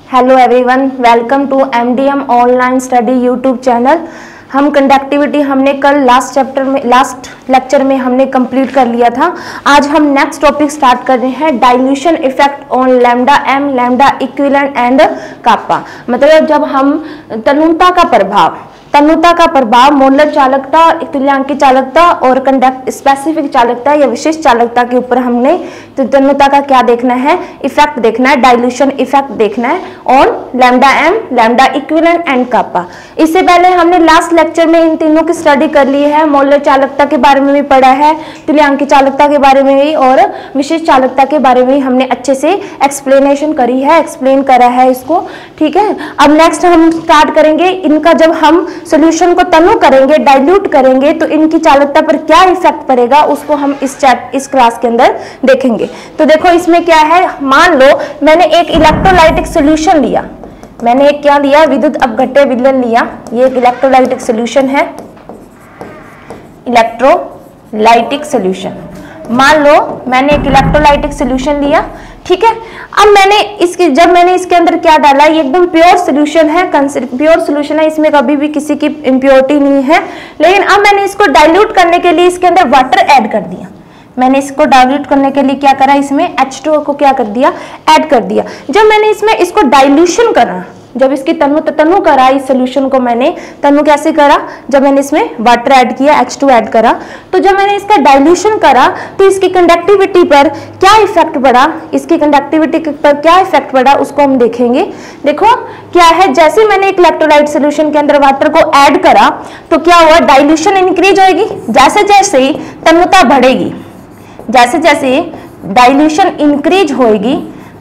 Hello everyone, welcome to MDM online study YouTube channel. हम conductivity हमने कल last lecture में हमने कंप्लीट कर लिया था। आज हम नेक्स्ट टॉपिक स्टार्ट कर रहे हैं, dilution effect on lambda M, lambda equivalent and kappa. मतलब जब हम तन्यता का प्रभाव मोलर चालकता, तुल्यांकी चालकता और स्पेसिफिक चालकता या विशिष्ट चालकता के ऊपर हमने तन्यता का क्या देखना है, इफेक्ट देखना है, डाइल्यूशन इफेक्ट देखना है on lambda M, lambda equivalent and kappa. इससे पहले हमने लास्ट लेक्चर में इन तीनों की स्टडी कर ली है। मोलर चालकता के बारे में भी पढ़ा है, तुल्यांकी चालकता के बारे में भी और विशिष्ट चालकता के बारे में भी हमने अच्छे से एक्सप्लेनेशन करी है, एक्सप्लेन करा है इसको। ठीक है, अब नेक्स्ट हम स्टार्ट करेंगे इनका। जब हम सॉल्यूशन को तनु करेंगे, डाइल्यूट करेंगे, तो इनकी चालकता पर क्या इफेक्ट पड़ेगा उसको हम इस क्लास के अंदर देखेंगे। तो देखो इसमें क्या है, मान लो मैंने एक इलेक्ट्रोलाइटिक सॉल्यूशन लिया, मैंने एक क्या लिया, विद्युत अपघट्य विलयन लिया। ये एक इलेक्ट्रोलाइटिक सॉल्यूशन है, इलेक्ट्रोलाइटिक सॉल्यूशन। मान लो मैंने एक इलेक्ट्रोलाइटिक सॉल्यूशन लिया, ठीक है। अब जब मैंने इसके अंदर क्या डाला, ये एकदम प्योर सॉल्यूशन है, प्योर सॉल्यूशन है, इसमें कभी भी किसी की इम्प्योरिटी नहीं है। लेकिन अब मैंने इसको डाइल्यूट करने के लिए इसके अंदर वाटर ऐड कर दिया। मैंने इसको डाइल्यूट करने के लिए क्या करा, इसमें H2O को क्या कर दिया, ऐड कर दिया। जब मैंने इसको डाइल्यूशन करा, जब इसकी तनु करा, इस सोल्यूशन को मैंने तनु कैसे करा, जब मैंने इसमें वाटर ऐड किया, H2 ऐड करा, तो जब मैंने इसका डाइल्यूशन करा तो इसकी कंडक्टिविटी पर क्या इफेक्ट पड़ा, इसकी कंडक्टिविटी पर क्या इफेक्ट पड़ा उसको हम देखेंगे। देखो क्या है, जैसे मैंने एक इलेक्ट्रोलाइट सोल्यूशन के अंदर वाटर को ऐड करा तो क्या हुआ, डाइल्यूशन इंक्रीज होगी। जैसे जैसे तन्यता बढ़ेगी, जैसे जैसे डाइल्यूशन इंक्रीज होगी,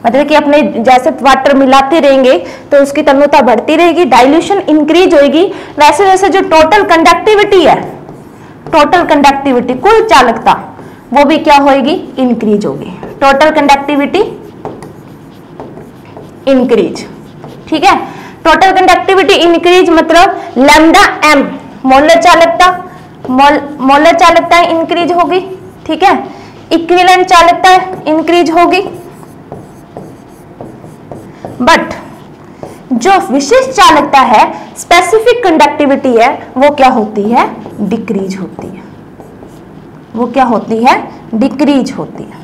मतलब कि अपने जैसे वाटर मिलाते रहेंगे तो उसकी तन्यता बढ़ती रहेगी, डाइल्यूशन इंक्रीज होगी। वैसे वैसे जो टोटल कंडक्टिविटी है, टोटल कंडक्टिविटी कुल चालकता, वो भी क्या होगी, इंक्रीज होगी। टोटल कंडक्टिविटी इंक्रीज, ठीक है। टोटल कंडक्टिविटी इंक्रीज मतलब लैम्डा एम मोलर चालकता इंक्रीज होगी, ठीक है। इक्विवेलेंट चालकता इंक्रीज होगी, बट जो विशिष्ट चालकता है, स्पेसिफिक कंडक्टिविटी है, वो क्या होती है, डिक्रीज होती है। वो क्या होती है, डिक्रीज होती है।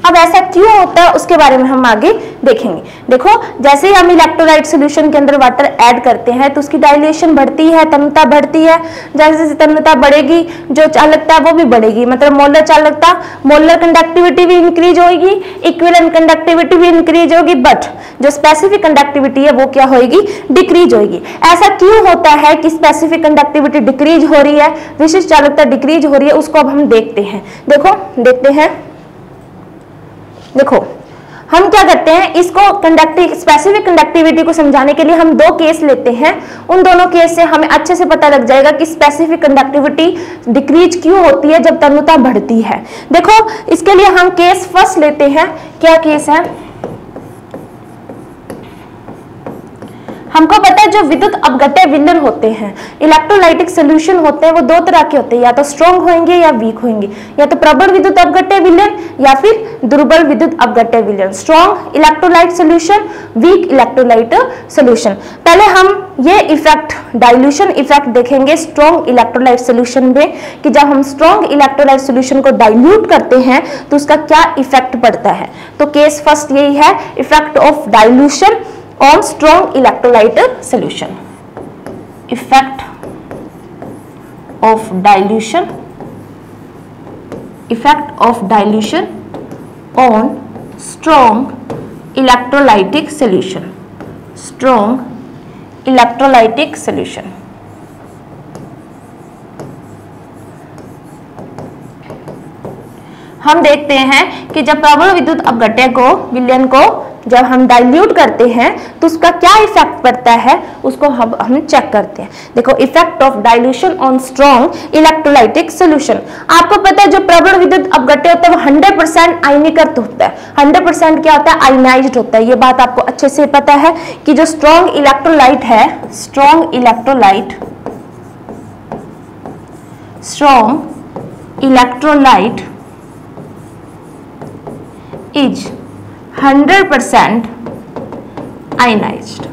अब ऐसा क्यों होता है उसके बारे में हम आगे देखेंगे। देखो जैसे ही हम इलेक्ट्रोलाइट सॉल्यूशन के अंदर वाटर ऐड करते हैं तो उसकी डाइल्यूशन बढ़ती है, तन्यता बढ़ती है। जैसे जैसे तन्यता बढ़ेगी जो चालकता है वो भी बढ़ेगी, मतलब मोलर चालकता, मोलर कंडक्टिविटी भी इंक्रीज होगी, इक्विवेलेंट कंडक्टिविटी भी इंक्रीज होगी, बट जो स्पेसिफिक कंडक्टिविटी है वो क्या होगी, डिक्रीज होगी। ऐसा क्यों होता है कि स्पेसिफिक कंडक्टिविटी डिक्रीज हो रही है, विशिष्ट चालकता डिक्रीज हो रही है, उसको अब हम देखते हैं। देखो हम क्या करते हैं, इसको स्पेसिफिक कंडक्टिविटी को समझाने के लिए हम दो केस लेते हैं। उन दोनों केस से हमें अच्छे से पता लग जाएगा कि स्पेसिफिक कंडक्टिविटी डिक्रीज क्यों होती है जब तन्यता बढ़ती है। देखो इसके लिए हम केस फर्स्ट लेते हैं। क्या केस है, हमको पता है जो विद्युत अपघट्य विलयन होते हैं, इलेक्ट्रोलाइटिक सॉल्यूशन होते हैं, वो दो तरह के होते हैं, या तो स्ट्रॉन्ग होंगे या वीक होंगे, या तो प्रबल विद्युत अपघट्य विलयन या फिर दुर्बल विद्युत अपघट्य विलयन। Strong electrolyte solution, weak electrolyte solution. पहले हम ये इफेक्ट, डाइल्यूशन इफेक्ट देखेंगे स्ट्रॉन्ग इलेक्ट्रोलाइट सॉल्यूशन में, कि जब हम स्ट्रॉन्ग इलेक्ट्रोलाइट सॉल्यूशन को डाइल्यूट करते हैं तो उसका क्या इफेक्ट पड़ता है। तो केस फर्स्ट यही है, effect of dilution on strong electrolyte solution. Effect of dilution on strong electrolytic solution. Strong electrolytic solution. हम देखते हैं कि जब प्रबल विद्युत अपघट्य विलयन को जब हम डाइल्यूट करते हैं तो उसका क्या इफेक्ट पड़ता है उसको हम चेक करते हैं। देखो effect of dilution on strong electrolytic solution. आपको पता है जो प्रबल विद्युत अपघट्य होता है वो 100% आयनीकृत होता है। 100% क्या होता है, आयनाइज्ड होता है। ये बात आपको अच्छे से पता है कि जो स्ट्रॉन्ग इलेक्ट्रोलाइट है, strong electrolyte is 100% ionised,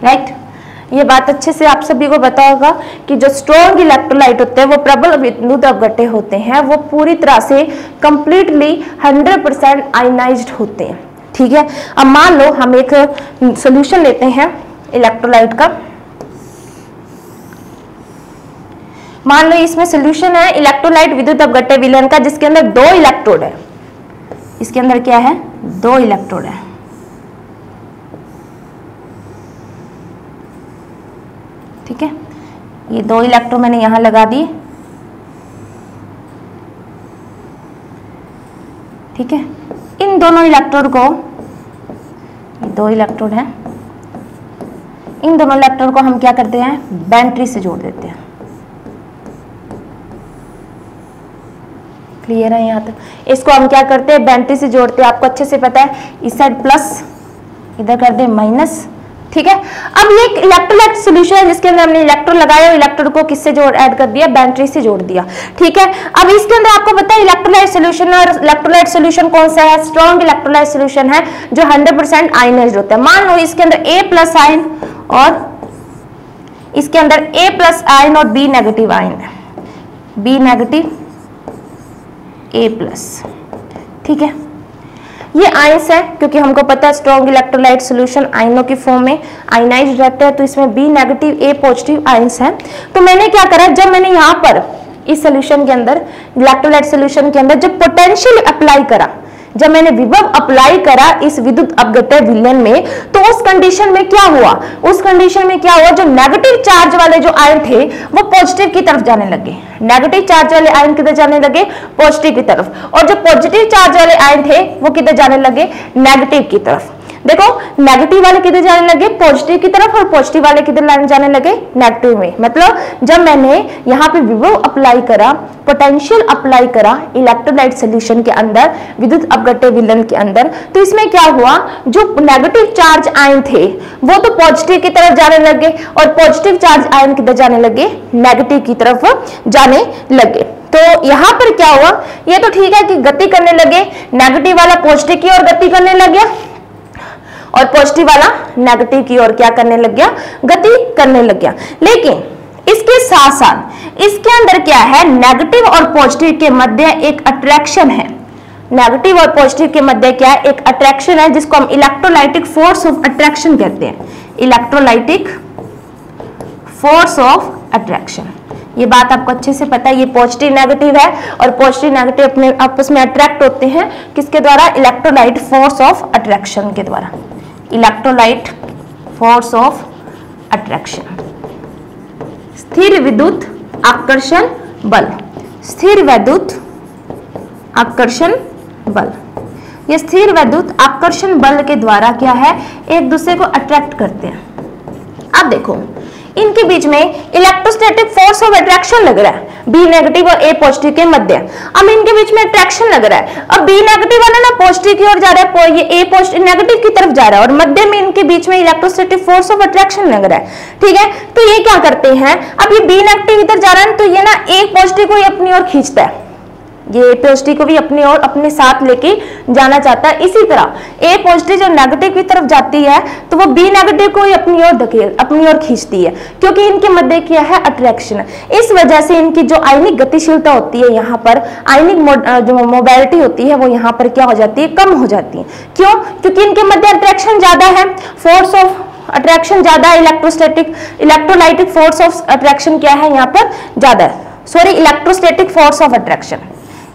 right. ये बात अच्छे से आप सभी को पता होगा कि जो स्ट्रॉन्ग इलेक्ट्रोलाइट होते हैं वो प्रबल विद्युत अपघट्य होते हैं, वो पूरी तरह से कंप्लीटली 100% आयनाइज्ड होते हैं, ठीक है। अब मान लो हम एक सॉल्यूशन लेते हैं इलेक्ट्रोलाइट का। मान लो इसमें सॉल्यूशन है इलेक्ट्रोलाइट विद्युत अपघट्य विलयन का, जिसके अंदर 2 इलेक्ट्रोड है। इसके अंदर क्या है? 2 इलेक्ट्रोड है, ठीक है। ये 2 इलेक्ट्रोड मैंने यहां लगा दिए, ठीक है। इन दोनों इलेक्ट्रोड को, ये 2 इलेक्ट्रोड हैं, इन दोनों इलेक्ट्रोड को हम क्या करते हैं? बैटरी से जोड़ देते हैं। क्लियर है यहाँ तक? इसको हम क्या करते हैं? बैटरी से जोड़ते हैं। आपको अच्छे से पता है, इस साइड प्लस, इधर कर दे माइनस, ठीक है। अब ये एक इलेक्ट्रोलाइट सॉल्यूशन है जिसके अंदर हमने इलेक्ट्रोड लगाया और इलेक्ट्रोड को किससे जोड़ ऐड कर दिया? बैटरी से जोड़ दिया, ठीक है। अब इसके अंदर आपको पता है इलेक्ट्रोलाइट सॉल्यूशन, और इलेक्ट्रोलाइट सॉल्यूशन कौन सा है? स्ट्रॉन्ग इलेक्ट्रोलाइट सॉल्यूशन है जो 100% आयनाइज्ड होता है। मान लो इसके अंदर A+ आयन और इसके अंदर A+ आयन और B- आयन है, B- A+, ठीक है। ये आयंस है क्योंकि हमको पता है स्ट्रॉन्ग इलेक्ट्रोलाइट सॉल्यूशन आयनों की फॉर्म में आयनाइज्ड रहता है, तो इसमें B- A+ आयंस है। तो मैंने क्या करा, जब मैंने यहाँ पर इस सॉल्यूशन के अंदर, इलेक्ट्रोलाइट सॉल्यूशन के अंदर जब पोटेंशियल अप्लाई करा, जब मैंने विभव अप्लाई करा इस विद्युत अपघट्य विलयन में, तो उस कंडीशन में क्या हुआ? उस कंडीशन में क्या हुआ? जो नेगेटिव चार्ज वाले जो आयन थे वो पॉजिटिव की तरफ जाने लगे। नेगेटिव चार्ज वाले आयन किधर जाने लगे? पॉजिटिव की तरफ। और जो पॉजिटिव चार्ज वाले आयन थे वो किधर जाने लगे? नेगेटिव की तरफ। देखो, नेगेटिव वाले किधर जाने लगे? पॉजिटिव की तरफ, और पॉजिटिव वाले किधर जाने लगे? नेगेटिव में। मतलब जब मैंने यहाँ पे विभव अप्लाई करा, पोटेंशियल अप्लाई करा इलेक्ट्रोलाइट सॉल्यूशन के अंदर, विद्युत अपघट्य विलयन के अंदर, तो इसमें क्या हुआ? जो नेगेटिव चार्ज आयन थे वो तो पॉजिटिव की तरफ जाने लगे, और पॉजिटिव चार्ज आयन किधर जाने लगे? नेगेटिव की तरफ जाने लगे। तो यहाँ पर क्या हुआ? ये तो ठीक है कि गति करने लगे, नेगेटिव वाला पॉजिटिव की ओर गति करने लग गया और पॉजिटिव वाला नेगेटिव की ओर क्या करने लग गया? गति करने लग गया। लेकिन इसके साथ साथ इसके अंदर क्या है? नेगेटिव और पॉजिटिव के मध्य एक अट्रैक्शन है। नेगेटिव और पॉजिटिव के मध्य क्या है? एक अट्रैक्शन है जिसको हम इलेक्ट्रोलाइटिक फोर्स ऑफ अट्रैक्शन कहते हैं। इलेक्ट्रोलाइटिक फोर्स ऑफ अट्रैक्शन, ये बात आपको अच्छे से पता है। ये पॉजिटिव नेगेटिव है और पॉजिटिव नेगेटिव अपने आपस में अट्रैक्ट होते हैं, किसके द्वारा? इलेक्ट्रोलाइट फोर्स ऑफ अट्रैक्शन के द्वारा। इलेक्ट्रोलाइट फोर्स ऑफ अट्रैक्शन, स्थिर विद्युत आकर्षण बल, स्थिर विद्युत आकर्षण बल। ये स्थिर विद्युत आकर्षण बल के द्वारा क्या है? एक दूसरे को अट्रैक्ट करते हैं। अब देखो, इनके बीच में इलेक्ट्रोस्टैटिक फोर्स ऑफ अट्रैक्शन लग रहा है B- और A+ के मध्य। अब इनके बीच में अट्रैक्शन लग रहा है। अब B- वाला ना पॉजिटिव की ओर जा रहा है, ये A+ नेगेटिव की तरफ जा रहा है, और मध्य में इनके बीच में इलेक्ट्रोस्टैटिक फोर्स ऑफ अट्रैक्शन लग रहा है, ठीक है। तो ये क्या करते हैं? अब ये B- इधर जा रहा है, तो ये ना A+ को ही अपनी ओर खींचता है, ये A+ को भी अपनी ओर अपने साथ लेके जाना चाहता है। इसी तरह A+ जो नेगेटिव की तरफ जाती है तो वो B- को ही अपनी ओर धकेल, अपनी ओर खींचती है, क्योंकि इनके मध्य क्या है? अट्रैक्शन। इस वजह से इनकी जो आयनिक गतिशीलता होती है, यहाँ पर आयनिक जो मोबिलिटी होती है वो यहाँ पर क्या हो जाती है? कम हो जाती है। क्यों? क्योंकि इनके मध्य अट्रैक्शन ज्यादा है, फोर्स ऑफ अट्रैक्शन ज्यादा है। इलेक्ट्रोलाइटिक फोर्स ऑफ अट्रैक्शन क्या है यहाँ पर? ज्यादा है। Sorry, electrostatic force of attraction,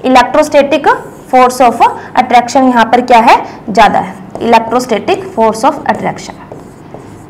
electrostatic force of attraction यहाँ पर क्या है? ज्यादा है। Electrostatic force of attraction,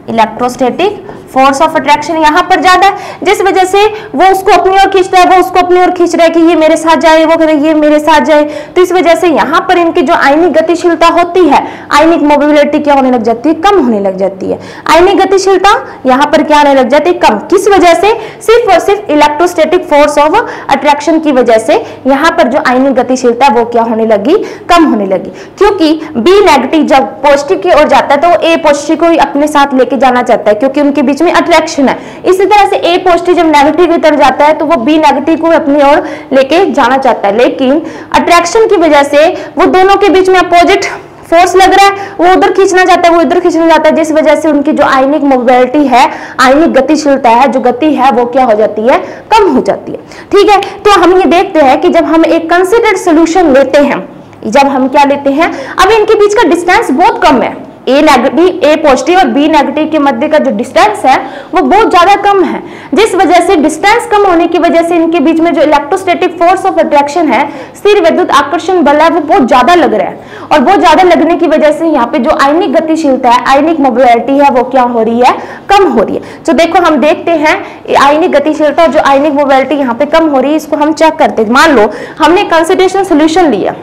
electrostatic force of attraction यहाँ पर ज्यादा है, जिस वजह से वो उसको अपनी ओर खींचता है, वो उसको अपनी ओर खींच रहा है कि ये मेरे साथ जाए, वो करे ये मेरे साथ जाए। तो इस वजह से यहाँ पर इनकी जो आयनिक गतिशीलता होती है, आयनिक मोबिलिटी क्या होने लग जाती है? कम होने लग जाती है। आयनिक गतिशीलता यहाँ पर क्या होने लग जाती है? कम। किस वजह से? सिर्फ और सिर्फ इलेक्ट्रोस्टैटिक फोर्स ऑफ अट्रैक्शन की वजह से यहाँ पर जो आयनिक गतिशीलता वो क्या होने लगी? कम होने लगी। क्योंकि B- जब पॉजिटिव की ओर जाता है तो A+ को ही अपने साथ लेके जाना चाहता है, क्योंकि उनके बीच बीच में अट्रैक्शन है। इसी तरह से ए पॉजिटिव जब नेगेटिव की तरफ जाता है तो वो बी नेगेटिव को अपनी ओर लेके जाना चाहता है, लेकिन अट्रैक्शन की वजह से वो दोनों के बीच में अपोजिट फोर्स लग रहा है, वो उधर खींचना चाहता है, वो इधर खींचना चाहता है, जिस वजह से उनकी जो आयनिक मोबिलिटी है, आयनिक गतिशीलता है, जो गति है वो क्या हो जाती है, कम हो जाती है। ठीक है, तो हम ये देखते हैं कि जब हम एक कंसिडर्ड सोल्यूशन लेते हैं, जब हम क्या लेते हैं, अब इनके बीच का डिस्टेंस बहुत कम है, ए नेगेटिव, ए पॉजिटिव और बी नेगेटिव के मध्य का जो डिस्टेंस है वो बहुत ज्यादा कम है, जिस वजह से डिस्टेंस कम होने की वजह से इनके बीच में जो इलेक्ट्रोस्टैटिक फोर्स ऑफ अट्रैक्शन है, स्थिर विद्युत आकर्षण बल है, वो बहुत ज्यादा लग रहा है, और बहुत ज्यादा लगने की वजह से यहाँ पे जो आयनिक गतिशीलता है, आयनिक मोबिलिटी है, वो क्या हो रही है, कम हो रही है। तो देखो हम देखते हैं आयनिक गतिशीलता और जो आयनिक मोबिलिटी यहाँ पे कम हो रही है, इसको हम चेक करते हैं। मान लो हमने कंसंट्रेशन सोल्यूशन लिया,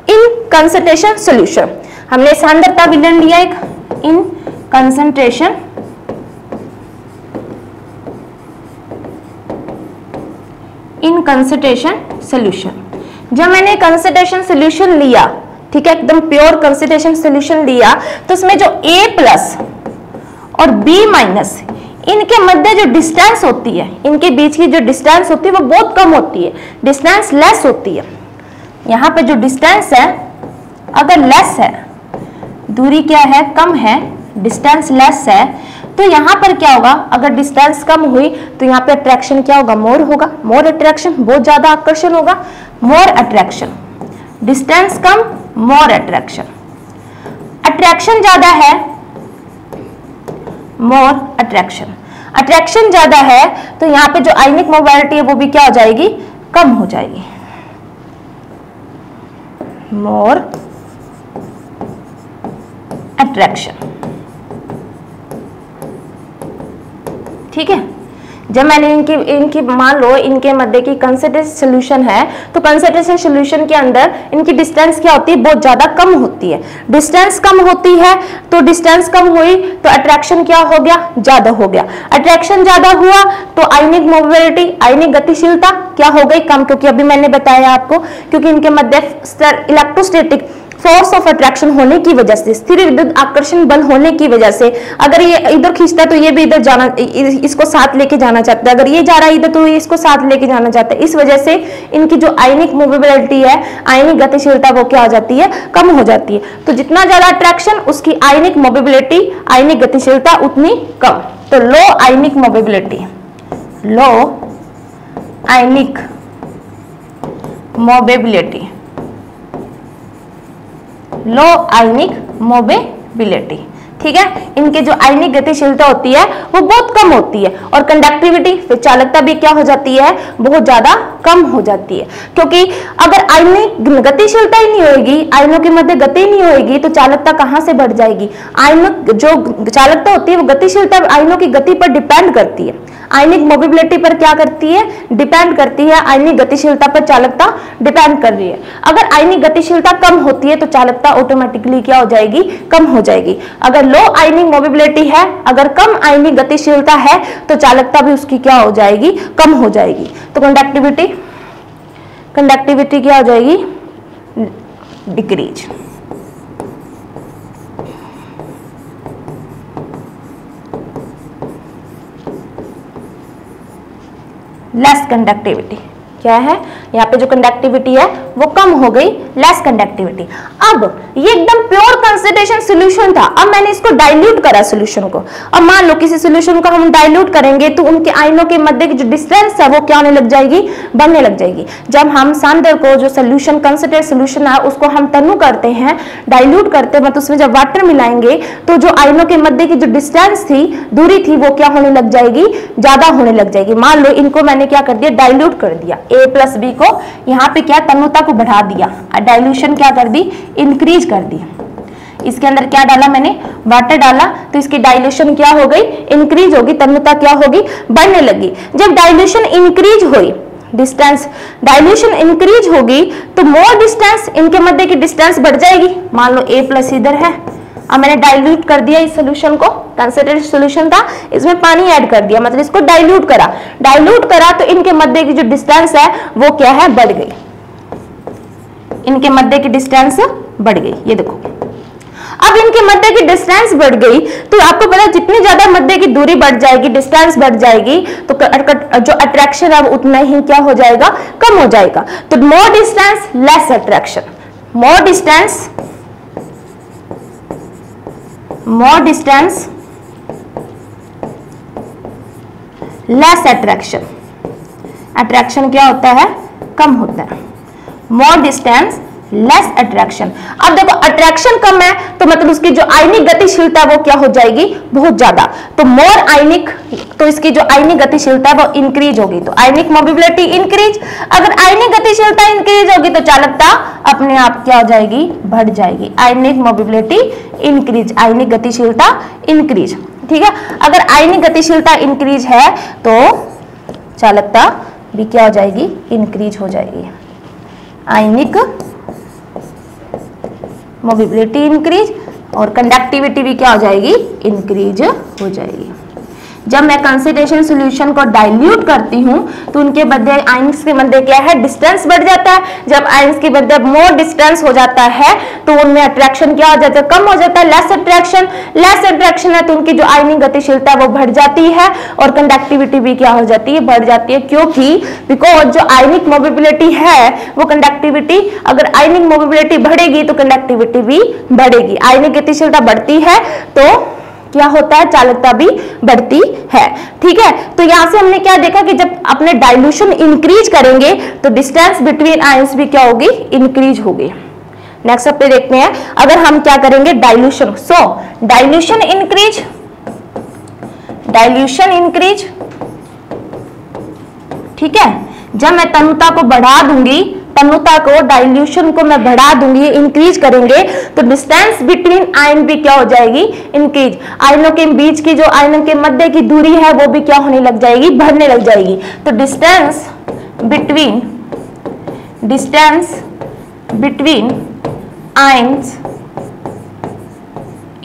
इन कंसंट्रेशन सोल्यूशन हमने सांद्रता विलयन लिया एक, इन कंसंट्रेशन सोल्यूशन। जब मैंने कंसंट्रेशन सोल्यूशन लिया, ठीक है, एकदम प्योर कंसंट्रेशन सोल्यूशन लिया, तो उसमें जो A प्लस और B माइनस, इनके मध्य जो डिस्टेंस होती है, इनके बीच की जो डिस्टेंस होती है वो बहुत कम होती है, डिस्टेंस लेस होती है। यहाँ पे जो डिस्टेंस है अगर लेस है, दूरी क्या है, कम है, डिस्टेंस लेस है, तो यहाँ पर क्या होगा, अगर डिस्टेंस कम हुई तो यहाँ पे अट्रैक्शन क्या होगा, मोर होगा, मोर अट्रैक्शन, बहुत ज्यादा आकर्षण होगा, मोर अट्रैक्शन। डिस्टेंस कम, मोर अट्रैक्शन। अट्रैक्शन ज्यादा है, मोर अट्रैक्शन। अट्रैक्शन ज्यादा है तो यहाँ पे जो आयनिक मोबिलिटी है वो भी क्या हो जाएगी, कम हो जाएगी, मोर अट्रैक्शन। ठीक है, जब मैंने इनकी मान लो इनके मध्य की कंसंट्रेशन सोल्यूशन है, तो कंसंट्रेशन सोल्यूशन के अंदर इनकी डिस्टेंस क्या होती है, बहुत ज्यादा कम होती है। डिस्टेंस कम होती है तो डिस्टेंस कम हुई तो अट्रैक्शन क्या हो गया, ज्यादा हो गया। अट्रैक्शन ज्यादा हुआ तो आयनिक मोबिलिटी, आयनिक गतिशीलता क्या हो गई, कम, क्योंकि अभी मैंने बताया आपको, क्योंकि इनके मध्य इलेक्ट्रोस्टैटिक फोर्स ऑफ अट्रैक्शन होने की वजह से, स्थिर विद्युत आकर्षण बल होने की वजह से, अगर ये इधर खींचता है तो ये भी इधर जाना, इसको साथ लेके जाना चाहता है, अगर ये जा रहा है इधर तो ये इसको साथ लेके जाना चाहता है। इस वजह से इनकी जो आयनिक मोबिलिटी है, आयनिक गतिशीलता वो क्या हो जाती है, कम हो जाती है। तो जितना ज्यादा अट्रैक्शन उसकी आयनिक मोबिलिटी, आयनिक गतिशीलता उतनी कम। तो लो आयनिक मोबिलिटी, लो आयनिक मोबिलिटी, लो आयनिक मोबिलिटी, ठीक है, इनके जो आयनिक गतिशीलता होती है वो बहुत कम होती है, और कंडक्टिविटी, फिर चालकता भी क्या हो जाती है, बहुत ज्यादा कम हो जाती है। क्योंकि अगर आयनिक गतिशीलता ही नहीं होगी, आयनों के मध्य गति नहीं होगी, तो चालकता कहां से बढ़ जाएगी। आयनिक जो चालकता होती है वो गतिशीलता आयनों की गति पर डिपेंड करती है, आयनिक मोबिलिटी पर क्या करती है, डिपेंड करती है, आयनिक गतिशीलता पर चालकता डिपेंड कर रही है। अगर आयनिक गतिशीलता कम होती है तो चालकता ऑटोमेटिकली क्या हो जाएगी, कम हो जाएगी। अगर लो आयनिक मोबिलिटी है, अगर कम आयनिक गतिशीलता है तो चालकता भी उसकी क्या हो जाएगी, कम हो जाएगी। तो कंडक्टिविटी क्या हो जाएगी, डिक्रीज। लेस कंडक्टिविटी क्या है, यहाँ पे जो कंडक्टिविटी है वो कम हो गई, लेस कंडक्टिविटी। अब ये एकदम प्योर कंसंट्रेशन सॉल्यूशन था, अब मैंने इसको डाइल्यूट करा सॉल्यूशन को। अब मान लो किसी सॉल्यूशन को हम डाइल्यूट करेंगे तो उनके आयनों के मध्य की जो डिस्टेंस है वो क्या होने लग जाएगी, बढ़ने लग जाएगी। जब हम सांद्र को, जो सॉल्यूशन कंसंट्रेट सॉल्यूशन है, उसको हम तनु करते हैं, डाइल्यूट करते हैं, मतलब उसमें जब वाटर मिलाएंगे तो जो आयनों के मध्य की जो डिस्टेंस थी, दूरी थी, वो क्या होने लग जाएगी, ज्यादा होने लग जाएगी। मान लो इनको मैंने क्या कर दिया, डाइल्यूट कर दिया, A प्लस बी को यहाँ पे क्या तन्यता को बढ़ा दिया, डाइल्यूशन क्या कर दी, इंक्रीज कर दी। इसके अंदर क्या डाला मैंने, वाटर डाला, तो इसकी डाइल्यूशन क्या हो गई, इंक्रीज होगी, तन्यता क्या होगी, बढ़ने लगी। जब डाइल्यूशन इंक्रीज हुई, डिस्टेंस, डाइल्यूशन इंक्रीज होगी तो मोर डिस्टेंस, इनके मध्य की डिस्टेंस बढ़ जाएगी। मान लो A प्लस इधर है, अब मैंने डाइल्यूट कर दिया इस सोल्यूशन को, कंसंट्रेटेड सोल्यूशन था, इसमें पानी ऐड कर दिया, मतलब इसको डाइल्यूट करा। डाइल्यूट करा तो इनके मध्य की जो डिस्टेंस है वो क्या है, बढ़ गई, इनके मध्य की डिस्टेंस बढ़ गई। ये देखो, अब इनके मध्य की डिस्टेंस बढ़ गई तो आपको पता है जितनी ज्यादा मध्य की दूरी बढ़ जाएगी, डिस्टेंस बढ़ जाएगी, तो जो अट्रैक्शन है उतना ही क्या हो जाएगा, कम हो जाएगा। तो मोर डिस्टेंस लेस अट्रैक्शन, मोर डिस्टेंस लेस अट्रैक्शन, अट्रैक्शन क्या होता है, कम होता है। मोर डिस्टेंस लेस अट्रैक्शन। अब देखो अट्रैक्शन कम है तो मतलब उसकी जो आयनिक गतिशीलता है वो क्या हो जाएगी, बहुत ज्यादा। तो मोर आयनिक, तो इसकी जो आयनिक गतिशीलता है वो इंक्रीज होगी, तो आयनिक मोबिलिटी इंक्रीज। अगर आयनिक गतिशीलता इंक्रीज होगी तो चालकता अपने आप क्या हो जाएगी, बढ़ जाएगी। आयनिक मोबिलिटी इंक्रीज, आयनिक गतिशीलता इंक्रीज, ठीक है। अगर आयनिक गतिशीलता इंक्रीज है तो चालकता भी क्या हो जाएगी, इंक्रीज हो जाएगी। आयनिक मोबिलिटी इंक्रीज और कंडक्टिविटी भी क्या हो जाएगी, इंक्रीज हो जाएगी। जब मैं कंसंट्रेशन सॉल्यूशन को डाइल्यूट करती हूं तो उनके मध्य आयंस के मध्य क्या है, डिस्टेंस बढ़ जाता है। जब आयंस के मध्य मोर डिस्टेंस हो जाता है तो उनमें अट्रैक्शन क्या हो जाता है, कम हो जाता है, लेस अट्रैक्शन। लेस अट्रैक्शन है तो उनकी जो आयनिक गतिशीलता वो बढ़ जाती है और कंडक्टिविटी भी क्या हो जाती है, बढ़ जाती है। क्योंकि बिकॉज जो आयनिक मोबिलिटी है वो कंडक्टिविटी, अगर आयनिक मोबिलिटी बढ़ेगी तो कंडक्टिविटी भी बढ़ेगी। आयनिक गतिशीलता बढ़ती है तो क्या होता है, चालकता भी बढ़ती है, ठीक है। तो यहां से हमने क्या देखा कि जब अपने डाइल्यूशन इंक्रीज करेंगे तो डिस्टेंस बिटवीन आयंस भी क्या होगी, इंक्रीज होगी। नेक्स्ट पे देखते हैं, अगर हम क्या करेंगे, डाइल्यूशन। सो डाइल्यूशन इंक्रीज, डाइल्यूशन इंक्रीज, ठीक है। जब मैं तनुता को बढ़ा दूंगी, तनुता को, डाइल्यूशन को मैं बढ़ा दूंगी, इंक्रीज करेंगे तो डिस्टेंस बिटवीन आयन भी क्या हो जाएगी, इंक्रीज। आयनों के बीच की जो आयनों के मध्य की दूरी है वो भी क्या होने लग जाएगी, बढ़ने लग जाएगी। तो डिस्टेंस बिटवीन आयन्स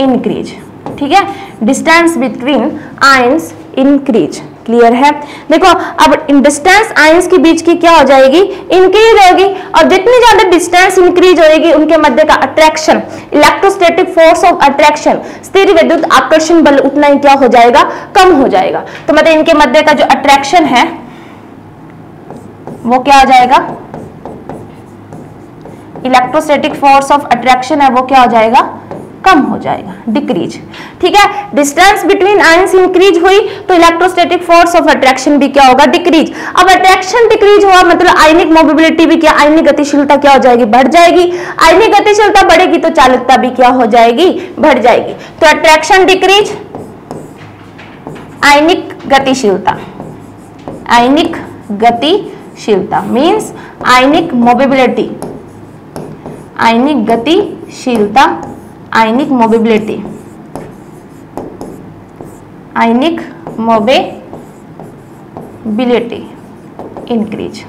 इंक्रीज, ठीक है। Distance between ions increase, clear है। देखो अब डिस्टेंस आयंस के बीच की क्या हो जाएगी, इंक्रीज होगी। और जितनी ज्यादा डिस्टेंस इंक्रीज होगी उनके मध्य का attraction, electrostatic force of attraction, स्थिर विद्युत आकर्षण बल उतना ही क्या हो जाएगा, कम हो जाएगा। तो मतलब इनके मध्य का जो अट्रैक्शन है वो क्या हो जाएगा, इलेक्ट्रोस्टैटिक फोर्स ऑफ अट्रैक्शन है वो क्या हो जाएगा, कम हो जाएगा, डिक्रीज, ठीक है। डिस्टेंस बिटवीन आयंस इंक्रीज हुई तो इलेक्ट्रोस्टैटिक फोर्स ऑफ अट्रैक्शन भी क्या होगा, डिक्रीज। अब अट्रैक्शन डिक्रीज हुआ मतलब आयनिक मोबिलिटी भी क्या, आयनिक गतिशीलता क्या हो जाएगी, बढ़ जाएगी। आयनिक गतिशीलता बढ़ेगी तो चालकता भी क्या हो जाएगी, बढ़ जाएगी। तो अट्रैक्शन डिक्रीज, आयनिक गतिशीलता, आयनिक गतिशीलता मींस आयनिक मोबिलिटी, आयनिक गतिशीलता, आयनिक मोबिलिटी, आयनिक मोबिलिटी इंक्रीज,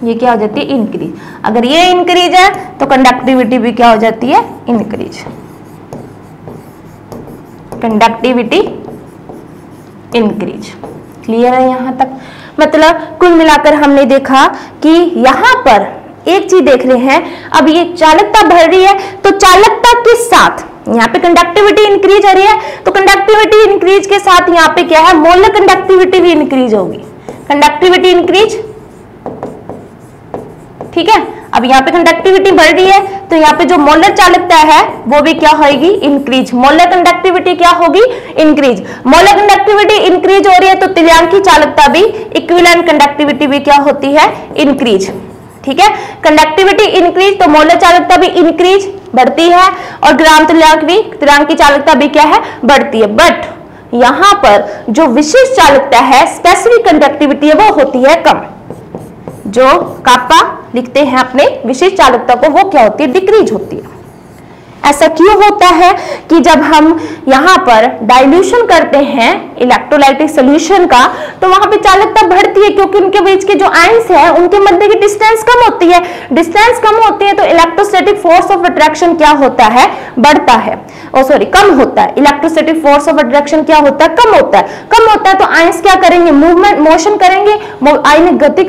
ये क्या हो जाती है, इंक्रीज। अगर ये इंक्रीज है तो कंडक्टिविटी भी क्या हो जाती है, इंक्रीज, कंडक्टिविटी इंक्रीज। क्लियर है यहां तक। मतलब कुल मिलाकर हमने देखा कि यहां पर एक चीज देख रहे हैं, अब ये चालकता बढ़ रही है तो चालकता के साथ यहाँ पे कंडक्टिविटी इंक्रीज हो रही है तो कंडक्टिविटी इंक्रीज के साथ यहाँ पे क्या है, मोलर कंडक्टिविटी भी इंक्रीज होगी। कंडक्टिविटी इंक्रीज, ठीक है। अब यहाँ पे कंडक्टिविटी बढ़ रही है तो यहाँ पे जो मोलर चालकता है वो भी क्या होगी, इंक्रीज। मोलर कंडक्टिविटी क्या होगी, इंक्रीज। मोलर कंडक्टिविटी इंक्रीज हो रही है तो तुल्यांकी चालकता भी, इक्विवेलेंट कंडक्टिविटी भी क्या होती है, इंक्रीज, ठीक है। कंडक्टिविटी इंक्रीज तो मोलर चालकता भी इंक्रीज, बढ़ती है, और ग्राम तुल्यांक भी, तुल्यांक की चालकता भी क्या है, बढ़ती है। बट यहां पर जो विशिष्ट चालकता है, स्पेसिफिक कंडक्टिविटी है, वो होती है कम। जो कापा लिखते हैं अपने विशिष्ट चालकता को, वो क्या होती है, डिक्रीज होती है। ऐसा क्यों होता होता है कि जब हम यहाँ पर डाइल्यूशन करते हैं इलेक्ट्रोलाइटिक सॉल्यूशन का, तो वहां पे चालकता बढ़ती है, क्योंकि उनके बीच के जो आयंस है उनके मध्य की डिस्टेंस कम होती है। डिस्टेंस कम होती है तो इलेक्ट्रोस्टैटिक फोर्स ऑफ अट्रैक्शन क्या होता है, बढ़ता है, कम होता है। इलेक्ट्रोस्टैटिक फोर्स ऑफ अट्रैक्शन क्या होता है, कम होता है। कम होता है तो आयंस क्या करेंगे, मूवमेंट, मोशन करेंगे, आयन गति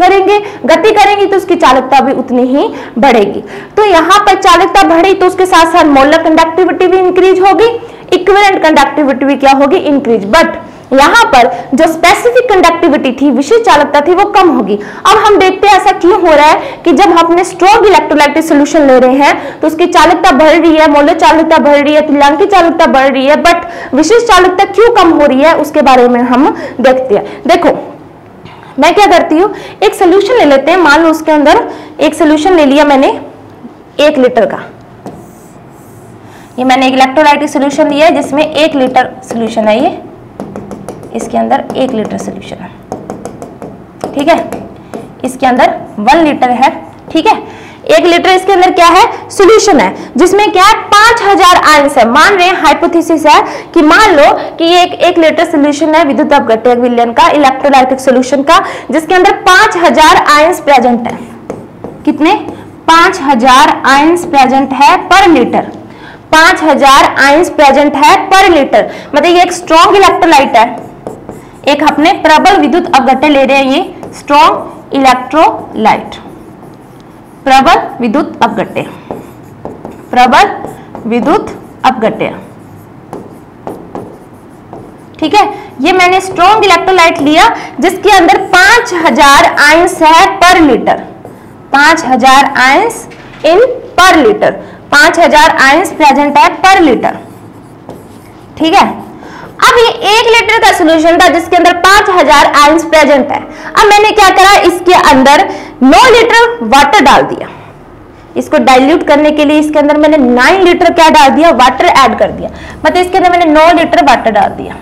करेंगे तो उसकी चालकता भी उतनी ही बढ़ेगी। तो यहाँ पर चालकता बढ़ी तो उसके साथ साथ मोलर कंडक्टिविटी भी इंक्रीज होगी, इक्विवेलेंट कंडक्टिविटी भी क्या होगी, इंक्रीज। बट यहाँ पर जो स्पेसिफिक कंडक्टिविटी थी, विशेष चालकता थी, वो कम होगी। अब हम देखते हैं ऐसा क्यों हो रहा है कि जब हम अपने स्ट्रॉन्ग इलेक्ट्रोलाइटिक सॉल्यूशन ले रहे हैं तो उसकी चालकता बढ़ रही है, मोलर चालकता बढ़ रही है, तुल्यांकी चालकता बढ़ रही है, बट विशेष चालकता क्यों कम हो रही है उसके बारे में हम देखते हैं। देखो मैं क्या करती हूँ, एक सोल्यूशन ले लेते हैं। मान लो उसके अंदर एक सोल्यूशन ले लिया मैंने 1 लीटर का। ये मैंने एक इलेक्ट्रोलाइटिक सोल्यूशन लिया है जिसमें 1 लीटर सोल्यूशन है। ये इसके अंदर 1 लीटर सोल्यूशन है, ठीक है। इसके अंदर 1 लीटर है, ठीक है। 1 लीटर इसके अंदर क्या है, सोल्यूशन है, जिसमें क्या है 5000 आयंस है। मान रहे हैं, हाइपोथेसिस है कि मान लो कि ये एक लीटर सोल्यूशन है विद्युत अपघट्य विलयन का, इलेक्ट्रोलाइटिक सोल्यूशन का, जिसके अंदर 5000 आयंस प्रेजेंट है। कितने, 5000 आयंस प्रेजेंट है पर लीटर। 5000 आयंस प्रेजेंट है पर लीटर, मतलब ये एक स्ट्रॉन्ग इलेक्ट्रोलाइट है। एक अपने प्रबल विद्युत अपघट्य ले रहे हैं, ये स्ट्रॉन्ग इलेक्ट्रोलाइट, प्रबल विद्युत अपघट्य, प्रबल विद्युत अपघट्य, ठीक है। ये मैंने स्ट्रॉन्ग इलेक्ट्रोलाइट लिया जिसके अंदर 5000 आयंस है पर लीटर, 5000 आयंस इन पर लीटर, 5000 आयंस प्रेजेंट है पर लीटर, ठीक है। अब ये 1 लीटर का सॉल्यूशन था जिसके अंदर 5000 आयंस प्रेजेंट है। अब मैंने क्या करा, इसके अंदर 9 लीटर वाटर डाल दिया। इसको डाइल्यूट करने के लिए इसके अंदर मैंने 9 लीटर क्या डाल दिया, वाटर ऐड कर दिया। मतलब इसके अंदर मैंने 9 लीटर वाटर डाल दिया,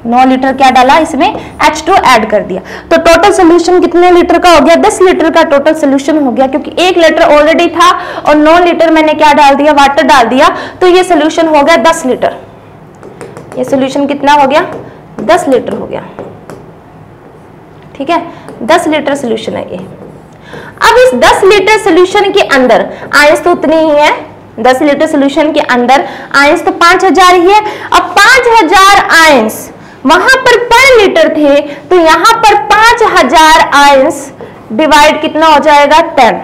9 लीटर क्या डाला, इसमें H2 ऐड कर दिया। तो टोटल सोल्यूशन कितने लीटर का हो गया, 10 लीटर का टोटल सोल्यूशन हो गया, क्योंकि 1 लीटर ऑलरेडी था और 9 लीटर मैंने क्या डाल दिया, वाटर डाल दिया। तो ये सोल्यूशन हो गया 10 लीटर। ये सोल्यूशन कितना हो गया, 10 लीटर हो गया, ठीक है। 10 लीटर सोल्यूशन है ये। अब इस 10 लीटर सोल्यूशन के अंदर आयंस तो उतने ही है, 10 लीटर सोल्यूशन के अंदर आयंस तो 5000 ही है। अब 5000 आयंस वहां पर लीटर थे, तो यहां पर 5000 आयंस डिवाइड कितना हो जाएगा, 10।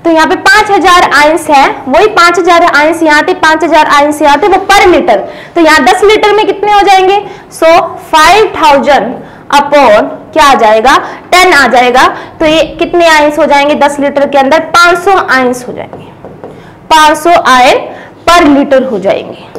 तो यहाँ पे 5000 आयंस है, वही 5000 आयंस यहाँ थे, 5000 आयंस यहाँ थे, वो पर लीटर। तो यहाँ 10 लीटर में कितने हो जाएंगे, 5000 अपॉन क्या आ जाएगा, 10 आ जाएगा। तो ये कितने आयंस हो जाएंगे 10 लीटर के अंदर, 500 आयंस हो जाएंगे, 500 आयन पर लीटर हो जाएंगे।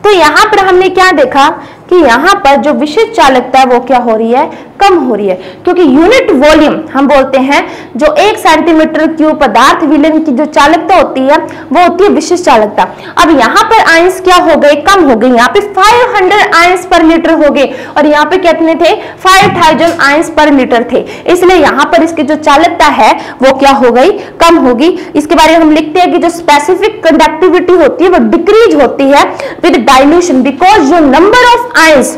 तो यहां पर हमने क्या देखा कि यहां पर जो विशिष्ट चालकता है वो क्या हो रही है, कम हो रही है, क्योंकि यूनिट वॉल्यूम हम बोलते हैं जो 1 सेंटीमीटर क्यूब पदार्थ विलयन की जो चालकता होती है वो होती है विशिष्ट चालकता। अब यहाँ पर आयंस क्या हो गए, कम हो गए। यहाँ पे 500 आयंस पर लीटर हो गए और यहाँ पे कितने थे, 5000 आयंस पर लीटर थे। इसलिए यहाँ पर इसकी जो चालकता है वो क्या हो गई, कम होगी। इसके बारे में हम लिखते हैं कि जो स्पेसिफिक कंडक्टिविटी होती है वो डिक्रीज होती है विद डाइल्यूशन, बिकॉज जो number of ions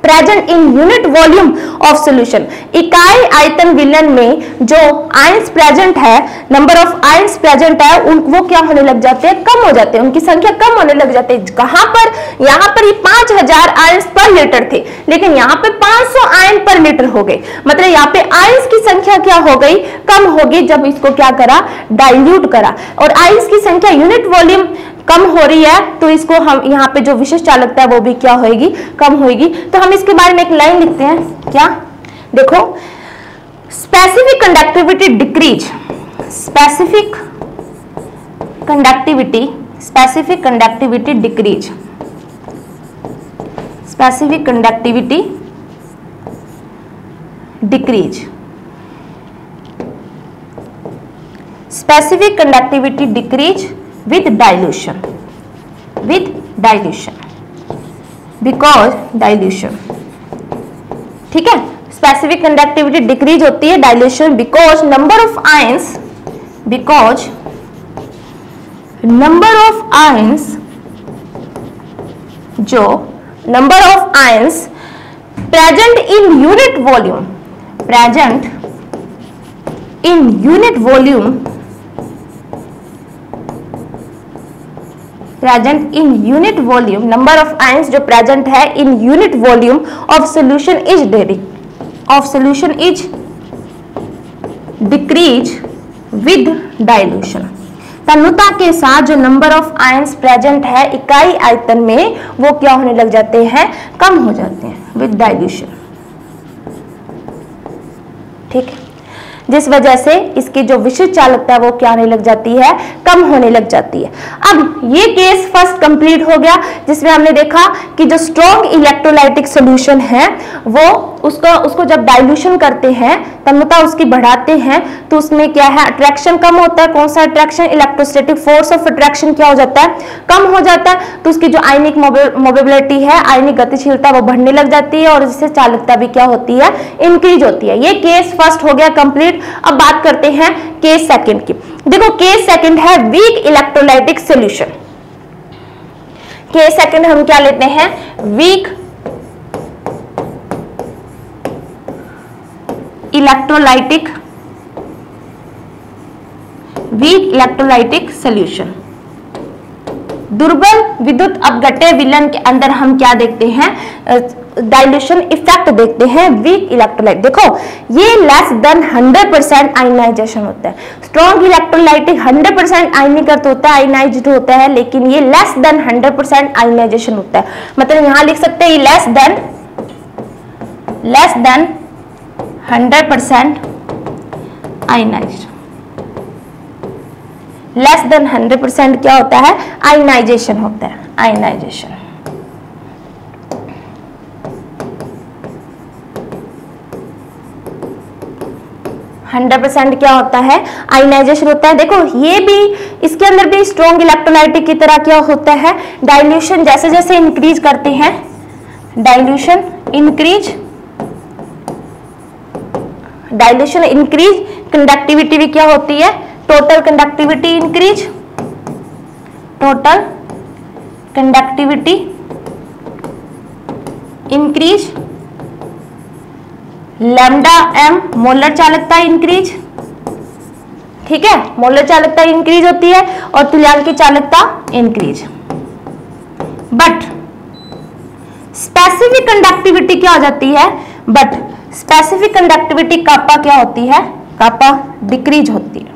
present in unit volume of solution, इकाई आयतन विलयन में जो आयंस प्रेजेंट है, नंबर ऑफ आयंस प्रेजेंट है, वो क्या होने लग जाते हैं, कम हो जाते हैं, उनकी संख्या कम होने लग जाती है। कहां पर, यहां पर ये 5000 आयंस पर लीटर थे, लेकिन यहां पे 500 आयन पर लीटर हो गए। मतलब यहाँ पे आयंस की संख्या क्या हो गई, कम होगी, जब इसको क्या करा, डाइल्यूट करा। और आयंस की संख्या यूनिट वॉल्यूम कम हो रही है, तो इसको हम यहाँ पे जो विशिष्ट चालकता है वो भी क्या होगी, कम होगी। तो हम इसके बारे में एक लाइन लिखते हैं, क्या, देखो, specific conductivity decrease, specific conductivity, specific conductivity decrease, specific conductivity decrease, specific conductivity decrease with dilution, because dilution, ठीक है। स्पेसिफिक कंडक्टिविटी डिक्रीज होती है dilution, because number of ions, because number of ions, जो number of ions present in unit volume, present in unit volume, present in unit volume, number of ions जो present है in unit volume of solution is decrease with dilution. तन्यता के साथ जो number of ions present है इकाई आयतन में, वो क्या होने लग जाते हैं, कम हो जाते हैं विद डाइल्यूशन। ठीक है, जिस वजह से इसकी जो विशिष्ट चालकता है वो क्या होने लग जाती है, कम होने लग जाती है। अब ये केस फर्स्ट कंप्लीट हो गया, जिसमें हमने देखा कि जो स्ट्रॉन्ग इलेक्ट्रोलाइटिक सॉल्यूशन है वो उसको जब डाइल्यूशन करते हैं, तन्यता उसकी बढ़ाते हैं, तो उसमें क्या है, अट्रैक्शन कम होता है। कौन सा attraction, electrostatic force of attraction क्या हो जाता है, कम हो जाता है। तो उसकी जो आयनिक मोबिलिटी है, आयनिक गतिशीलता, वो बढ़ने लग जाती है और जिससे चालकता भी क्या होती है, इंक्रीज होती है। ये केस फर्स्ट हो गया कंप्लीट। अब बात करते हैं केस सेकंड की। देखो केस सेकंड है weak electrolytic solution. Case second हम क्या लेते हैं, वीक इलेक्ट्रोलाइटिक सॉल्यूशन। दुर्बल विद्युत अपघट्य विलयन के अंदर हम क्या देखते हैं, डाइल्यूशन इफेक्ट देखते हैं वीक इलेक्ट्रोलाइट। देखो ये लेस देन 100% आयनाइजेशन होता है। स्ट्रॉन्ग इलेक्ट्रोलाइटिक 100% आयनीकृत होता है, आयनाइज्ड होता है, लेकिन ये लेस देन 100% आयनाइजेशन होता है। मतलब यहां लिख सकते हैं less than 100% ionised. Less than 100% क्या होता है, आयनाइजेशन होता है, आयनाइजेशन। क्या होता है, आयनाइजेशन होता है। देखो ये भी, इसके अंदर भी स्ट्रॉन्ग इलेक्ट्रोलाइटिक की तरह क्या होता है, डाइल्यूशन जैसे जैसे इंक्रीज करते हैं, डाइल्यूशन इंक्रीज, कंडक्टिविटी भी क्या होती है, total conductivity increase, total conductivity increase, lambda M molar चालकता इंक्रीज। ठीक है, मोलर चालकता इंक्रीज होती है और तुल्यांक की चालकता इंक्रीज। बट स्पेसिफिक कंडक्टिविटी क्या हो जाती है, बट स्पेसिफिक कंडक्टिविटी कापा क्या होती है, कापा डिक्रीज होती है,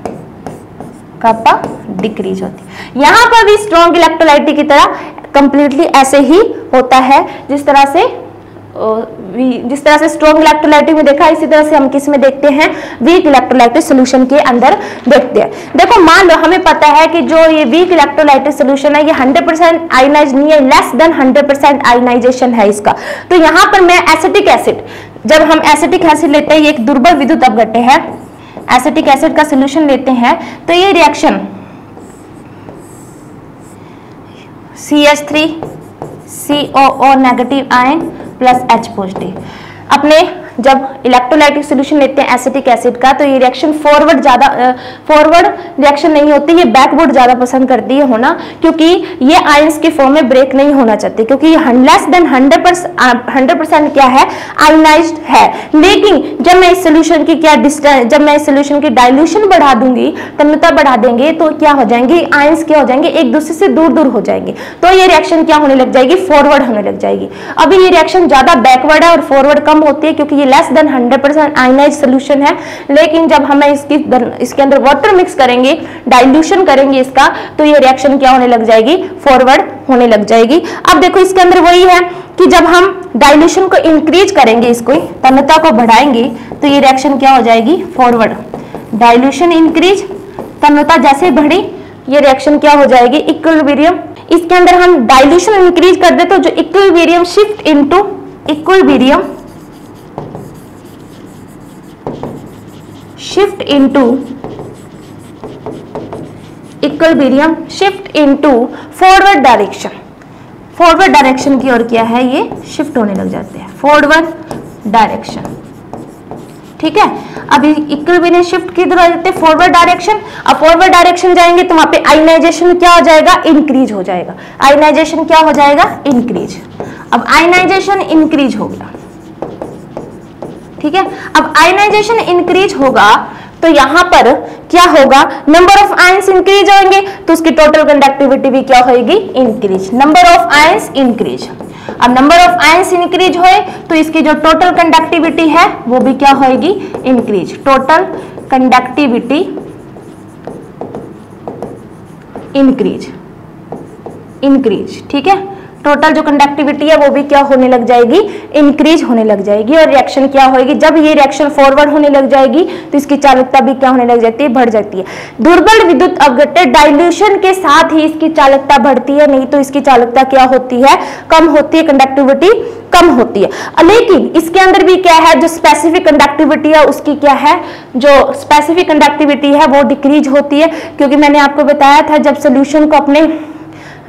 कापा डिक्रीज होती है। यहां पर भी स्ट्रॉन्ग इलेक्ट्रोलाइटिक की तरह कंप्लीटली ऐसे ही होता है, जिस तरह से स्ट्रॉन्ग इलेक्ट्रोलाइटिक में देखा, इसी तरह से हम किस में देखते हैं, वीक इलेक्ट्रोलाइटिक सॉल्यूशन के अंदर देखते हैं। देखो मान लो हमें पता है कि जो ये वीक इलेक्ट्रोलाइटिक सॉल्यूशन है ये 100% आयनाइज नहीं है, लेस देन 100% आयनाइजेशन है इसका। तो यहां पर मैं एसिटिक एसिड, जब हम एसिटिक एसिड लेते हैं, ये एक दुर्बल विद्युत अपघट्य है, एसिटिक एसिड का सॉल्यूशन लेते हैं, तो ये reaction CH3 COO negative ion plus H positive. अपने जब इलेक्ट्रोलाइटिक सॉल्यूशन लेते हैं एसिटिक एसिड का, तो ये रिएक्शन फॉरवर्ड रिएक्शन नहीं होती, ये बैकवर्ड ज्यादा पसंद करती है होना, क्योंकि ये आयंस के फॉर्म में ब्रेक नहीं होना चाहती, क्योंकि ये लेस देन 100% क्या है, आयनाइज्ड है। लेकिन जब मैं इस सॉल्यूशन की जब मैं इस सॉल्यूशन की डाइल्यूशन बढ़ा दूंगी, तन्यता बढ़ा देंगे, तो क्या हो जाएंगे, आयंस क्या हो जाएंगे, एक दूसरे से दूर दूर हो जाएंगे, तो ये रिएक्शन क्या होने लग जाएगी, फॉरवर्ड होने लग जाएगी। अभी ये रिएक्शन ज्यादा बैकवर्ड है और फॉरवर्ड कम होती है, क्योंकि लेस देन 100% आयनाइज्ड सॉल्यूशन है। लेकिन जब हमें इसके अंदर वाटर मिक्स करेंगे, डाइल्यूशन करेंगे इसका, तो ये रिएक्शन क्या होने लग जाएगी, फॉरवर्ड होने लग जाएगी। अब देखो इसके अंदर वही है कि जब हम डाइल्यूशन को इंक्रीज करेंगे, इसको तन्यता को बढ़ाएंगे, तो ये रिएक्शन क्या हो जाएगी, फॉरवर्ड। डाइल्यूशन इंक्रीज, तन्यता जैसे बढ़ी, ये रिएक्शन क्या हो जाएगी, इक्विलिब्रियम। इसके अंदर हम डाइल्यूशन इंक्रीज कर दे तो जो equilibrium shift into equilibrium shift into forward direction, forward direction की ओर क्या है, ये शिफ्ट होने लग जाते हैं, फॉरवर्ड डायरेक्शन। ठीक है। अभी इक्विलिब्रियम शिफ्ट किधर आ जाते हैं, फॉरवर्ड डायरेक्शन। अब फॉरवर्ड डायरेक्शन जाएंगे तो वहां पे आयनाइजेशन क्या हो जाएगा, इंक्रीज हो जाएगा। आयनाइजेशन क्या हो जाएगा, इंक्रीज। अब आयनाइजेशन इंक्रीज हो गया, ठीक है। अब आयनाइजेशन इंक्रीज होगा तो यहां पर क्या होगा, नंबर ऑफ आयंस इंक्रीज होंगे तो उसकी टोटल कंडक्टिविटी भी क्या होगी, increase. Number of ions increase. अब नंबर ऑफ आयंस इंक्रीज होए तो इसकी जो टोटल कंडक्टिविटी है वो भी क्या होगी, increase. Total conductivity increase, increase, ठीक है। टोटल जो कंडक्टिविटी है वो भी क्या होने लग जाएगी, इंक्रीज होने लग जाएगी। और रिएक्शन क्या होगी, जब ये रिएक्शन फॉरवर्ड होने लग जाएगी तो इसकी चालकता भी क्या होने लग जाती है, बढ़ जाती है। दुर्बल विद्युत अपघट्य डाइल्यूशन के साथ ही इसकी चालकता बढ़ती है, नहीं तो इसकी चालकता क्या होती है, कम होती है, कंडक्टिविटी कम होती है। लेकिन इसके अंदर भी क्या है, जो स्पेसिफिक कंडक्टिविटी है उसकी क्या है, जो स्पेसिफिक कंडक्टिविटी है वो डिक्रीज होती है, क्योंकि मैंने आपको बताया था जब सोल्यूशन को अपने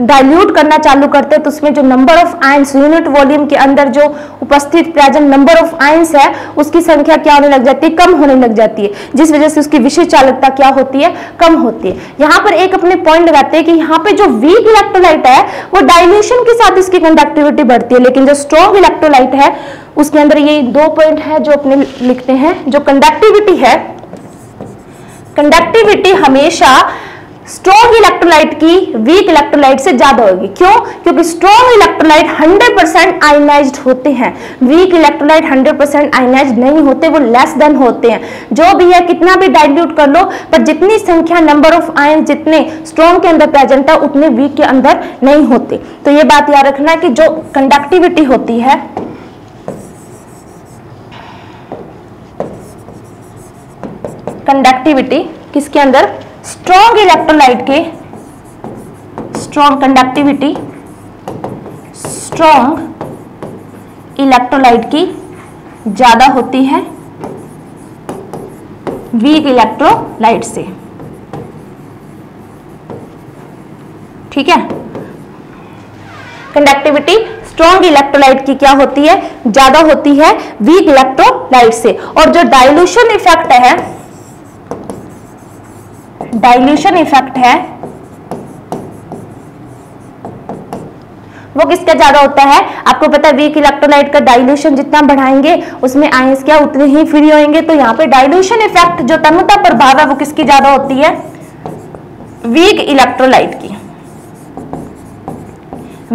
डाइल्यूट करना चालू करते हैं तो उसमें जो number of ions unit volume के अंदर जो उपस्थित प्रेजेंट नंबर ऑफ आयंस है उसकी संख्या क्या होने लग जाती है, कम होने लग जाती है, जिस वजह से उसकी विशिष्ट चालकता क्या होती है, कम होती है। यहाँ पर एक अपने पॉइंट लगाते हैं कि यहाँ पे जो वीक इलेक्ट्रोलाइट है वो डाइल्यूशन के साथ इसकी कंडक्टिविटी बढ़ती है, लेकिन जो स्ट्रॉन्ग इलेक्ट्रोलाइट है उसके अंदर ये दो पॉइंट है जो अपने लिखते हैं। जो कंडक्टिविटी है, कंडक्टिविटी हमेशा स्ट्रॉन्ग इलेक्ट्रोलाइट की वीक इलेक्ट्रोलाइट से ज्यादा होगी। क्यों, क्योंकि स्ट्रॉन्ग इलेक्ट्रोलाइट 100% आयनाइज्ड होते हैं, वीक इलेक्ट्रोलाइट 100% आयनाइज्ड नहीं होते, वो लेस देन होते हैं। जो भी है कितना भी डाइल्यूट कर लो, पर जितनी संख्या नंबर ऑफ आयन जितने स्ट्रॉन्ग के अंदर प्रेजेंट है उतने वीक के अंदर नहीं होते। तो ये बात याद रखना कि जो कंडक्टिविटी होती है, कंडक्टिविटी किसके अंदर, स्ट्रॉन्ग इलेक्ट्रोलाइट के, स्ट्रॉन्ग कंडक्टिविटी स्ट्रॉन्ग इलेक्ट्रोलाइट की ज्यादा होती है वीक इलेक्ट्रोलाइट से, ठीक है। कंडक्टिविटी स्ट्रॉन्ग इलेक्ट्रोलाइट की क्या होती है, ज्यादा होती है वीक इलेक्ट्रोलाइट से। और जो डाइल्यूशन इफेक्ट है, डाइल्यूशन इफेक्ट है वो किसका ज्यादा होता है, आपको पता है वीक इलेक्ट्रोलाइट का डाइल्यूशन जितना बढ़ाएंगे उसमें आयंस क्या उतने ही फ्री होंगे। तो यहाँ पे डाइल्यूशन इफेक्ट जो तन्यता प्रभाव है वो किसकी ज्यादा होती है, वीक इलेक्ट्रोलाइट की।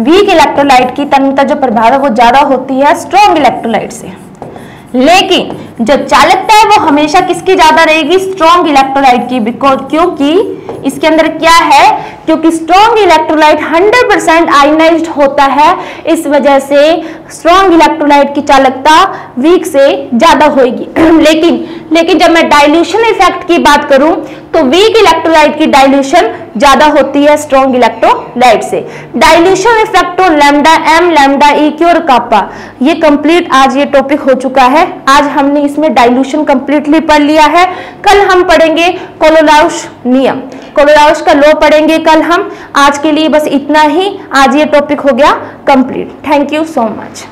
वीक इलेक्ट्रोलाइट की तन्यता जो प्रभाव है वो ज्यादा होती है स्ट्रॉन्ग इलेक्ट्रोलाइट से, लेकिन जो चालकता है वो हमेशा किसकी ज्यादा रहेगी, स्ट्रॉन्ग इलेक्ट्रोलाइट की। बिकॉज क्योंकि इसके अंदर क्या है, क्योंकि स्ट्रॉन्ग इलेक्ट्रोलाइट 100% आयनाइज्ड होता है, इस वजह से स्ट्रॉन्ग इलेक्ट्रोलाइट की चालकता वीक से ज्यादा होगी। लेकिन जब मैं डाइल्यूशन इफेक्ट की बात करूं तो वीक इलेक्ट्रोलाइट की डाइल्यूशन ज्यादा होती है स्ट्रॉन्ग इलेक्ट्रोलाइट से। डाइल्यूशन इफेक्ट और lambda M, lambda E Q और कापा, ये कंप्लीट आज ये टॉपिक हो चुका है। आज हमने इसमें डाइल्यूशन कंप्लीटली पढ़ लिया है। कल हम पढ़ेंगे कोलोराउस नियम, कोलोराउस का लॉ पढ़ेंगे कल हम। आज के लिए बस इतना ही, आज ये टॉपिक हो गया complete. Thank you so much.